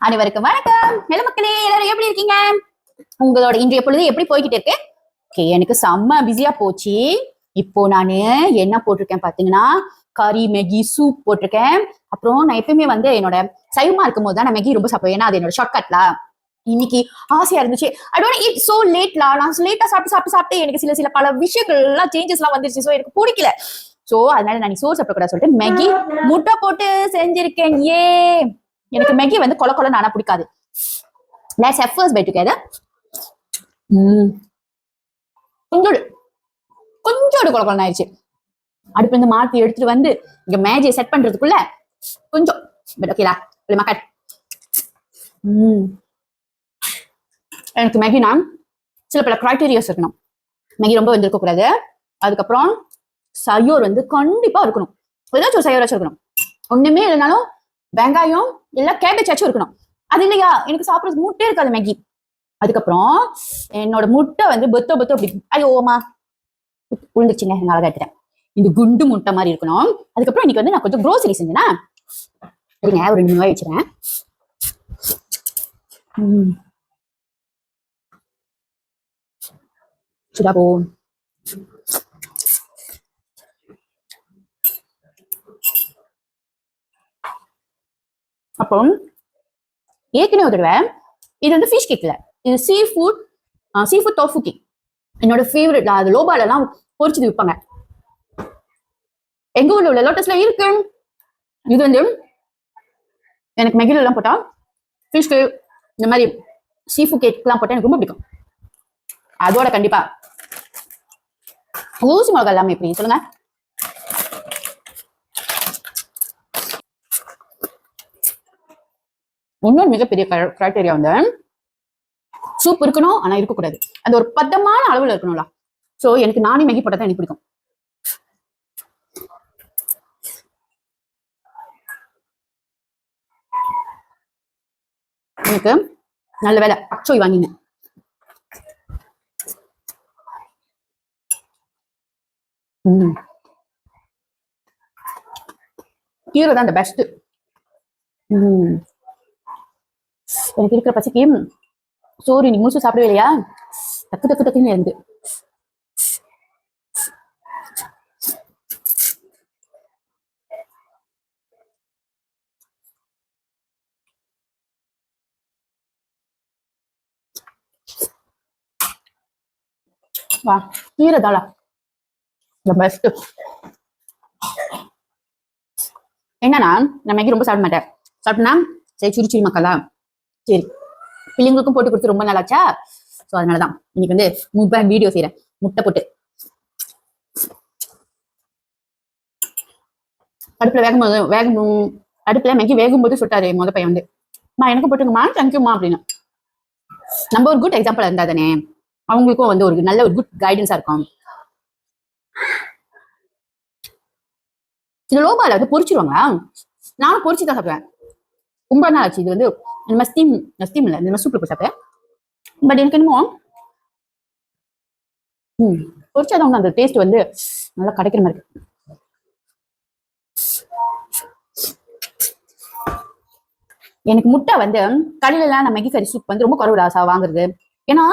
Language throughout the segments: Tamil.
அனைவருக்கும் வணக்கம். ஹலோ மக்களே, எல்லாரும் எப்படி இருக்கீங்க? உங்களோட இன்றைய பொழுது எப்படி போய்கிட்டு இருக்கு? ஓகே, எனக்கு செம்ம பிஸியா போச்சு. இப்போ நானு என்ன போட்டிருக்கேன் பாத்தீங்கன்னா, கறி மேகி சூப் போட்டிருக்கேன். அப்புறம் நான் எப்பயுமே வந்து என்னோட சைவமா இருக்கும் போது தான் நான் மேகி ரொம்ப சாப்பிடுவேன். ஏன்னா அது என்னோட ஷார்ட்கட்லா. இன்னைக்கு ஆசையா இருந்துச்சு. ஐ டோன்ட் ஈட் சோ லேட்லா. நான் லேட்டா சாப்பிட்டு எனக்கு சில பல விஷயங்கள் எல்லாம் சேஞ்சஸ் எல்லாம் வந்துருச்சு. சோ எனக்கு பிடிக்கல. சோ அதனால நான் சோறு சாப்பிடக்கூடாது சொல்லிட்டு மேகி முட்டை போட்டு செஞ்சிருக்கேன். ஏ எனக்கு மேகி வந்து கொல கொல நானா பிடிக்காது. Let's have first bite together. கொஞ்சோடு கொல கொல ஆயிடுச்சு. அடுப்பு இருந்து மாத்தி எடுத்துட்டு வந்து இங்க மேஜியை செட் பண்றதுக்குள்ள கொஞ்சம் பட் ஓகேலா மக்கள். எனக்கு மேகினா சில பல கிரைட்டீரியாஸ் இருக்கணும். மேகி ரொம்ப வெந்திருக்க கூடாது. அதுக்கப்புறம் சயோர் வந்து கண்டிப்பா இருக்கணும். ஏதாச்சும் ஒரு சயோராச்சும் இருக்கணும். ஒண்ணுமே இல்லைனாலும் வெங்காயம் இல்ல கேபேஜாச்சும் இருக்கணும். அது இல்லையா எனக்கு சாப்பிட்றது முட்டே இருக்காது மேகி. அதுக்கப்புறம் என்னோட முட்டை வந்து பெத்தோ அப்படி ஐயோமா உழுந்துச்சுங்க. நான் அழகா எடுத்துட்டேன். இந்த குண்டு முட்டை மாதிரி இருக்கணும். அதுக்கப்புறம் இன்னைக்கு வந்து நான் கொஞ்சம் க்ரோசரி செஞ்சேன்னா சரிங்க, ஒரு 2 ரூபாய் வச்சுறேன். சுடாபோ அப்புறம் ஏற்கனவே ஒரு தடவை இது வந்து ஃபிஷ் கேக்ல, இது சீ ஃபுட் டோஃபு கேக். என்னோட ஃபேவரட். அது லோபால எல்லாம் பொரிச்சு விற்பாங்க. எங்க ஊர்ல உள்ள லோட்டஸ்ல இருக்கு. இது வந்து எனக்கு மெகில எல்லாம் போட்டா ஃபிஷ் கேக் இந்த மாதிரி சீ ஃபுட் கேக் எல்லாம் போட்டா எனக்கு ரொம்ப பிடிக்கும். அதோட கண்டிப்பா ஊசி மிளகா எல்லாமே எப்படி சொல்லுங்க. இன்னொரு மிகப்பெரிய கிரைட்டீரியா வந்து சூப் இருக்கணும், ஆனா இருக்கக்கூடாது. அது ஒரு பதமான அளவுல இருக்கணும்ல. சோ எனக்கு நானே மேகி போட்டா தான் எனக்கு பிடிக்கும். எனக்கு நல்ல வேலை அக்சோய் வாங்கினேன். கீரை தான் அந்த பெஸ்ட். எனக்கு இருக்கிற பசிக்கு சோறு நீ முழுசு சாப்பிடவே இல்லையா? டக்குன்னு இருந்து வா கீரை தாளா பெஸ்ட். என்னன்னா நான் மேகி ரொம்ப சாப்பிட மாட்டேன். சாப்பிட்டேன்னா சரி சுரி மக்களா சரி பிள்ளைங்களுக்கும் போட்டு கொடுத்து ரொம்ப நாளாச்சா. ஸோ அதனாலதான் இன்னைக்கு வந்து முப்பேன் வீடியோ செய்யறேன். முட்டை போட்டு அடுப்புல மேகி வேகும்போது சுட்டாரு முத பையன் வந்து, எனக்கு போட்டுங்கம்மா தேங்க்யூமா அப்படின்னு. நம்ம ஒரு குட் எக்ஸாம்பிள் இருந்தா தானே அவங்களுக்கும் வந்து ஒரு நல்ல ஒரு குட் கைடன்ஸா இருக்கும். இது லோபால வந்து பொரிச்சிருவாங்க. நானும் பொரிச்சு தான் சாப்பிடுவேன். ரொம்ப நாள் ஆச்சு இது வந்து இந்த மாதிரி ஸ்டீம் இல்லை, இந்த மாதிரி சூப்ல போய் சாப்பிட்டேன். பட் எனக்கு என்னமோ பொரிச்சாதான் அந்த டேஸ்ட் வந்து நல்லா கிடைக்கிற மாதிரி இருக்கு. எனக்கு முட்டை வந்து கடையில எல்லாம் நான் மேகி கறி சூப் வந்து ரொம்ப குறைவு வாங்குறது. ஏன்னா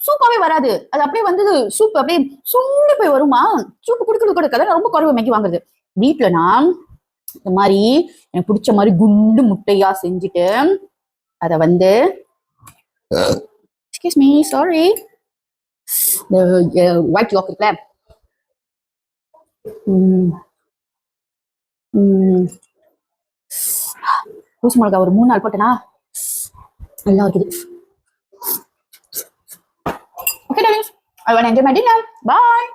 சூப்பாவே வராது. அது அப்படியே வந்து சூப் அப்படியே சுண்டி போய் வருமா. சூப்பு குடுக்கிறது ரொம்ப குறைவு மேகி வாங்குறது. வீட்டுல நான் இந்த மாதிரி எனக்கு பிடிச்ச மாதிரி குண்டு முட்டையா செஞ்சுட்டு அத வந்து excuse me sorry white yolk இருக்குல்ல ஊசி மிளகா ஒரு 3 நாள் போட்டேனா நல்லா இருக்குது. Okay darlings, I want to enjoy my dinner. Bye.